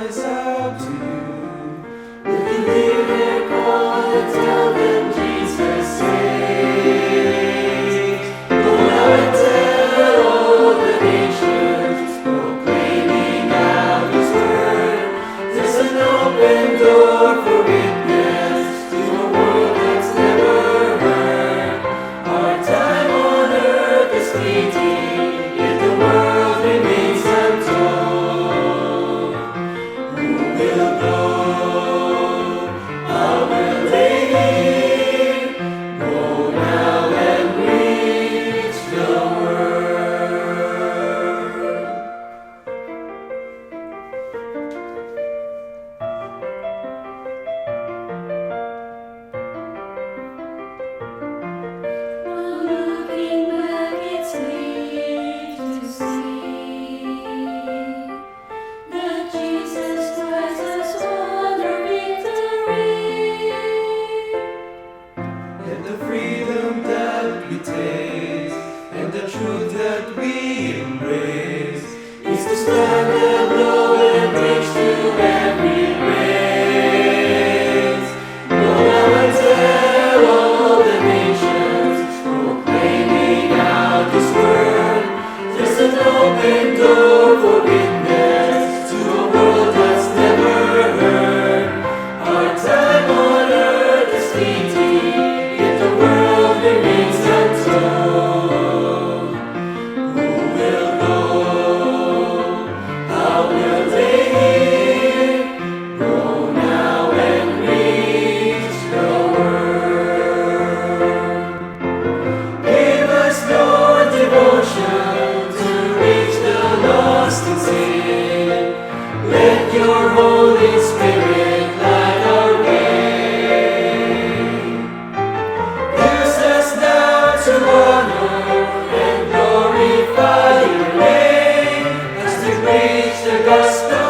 rise up to you. Will you hear their call and tell them Jesus saves? Go now and tell all the nations, proclaiming out His word. There's an open door for witness to a world that's never heard. Our time on earth is fleeting, yet the world remains untold. Who will go? How will they hear? Go now and reach the world. Looking back, it's safe to see that Jesus Christ has won our victory. And the freedom that we taste, and the truth that we embrace, Is to stand and blow and preach to every race. Go now and tell all the nations, proclaiming out His word. There's an open door for witness to a world that's never heard. Our time on earth is fleeting, yet the world remains untold. Who will go? How will they hear? Go now and reach the world. Give us your devotion to reach the lost in sin. Let your Holy Spirit light our way. Use us now to honor and glorify your name as we preach the gospel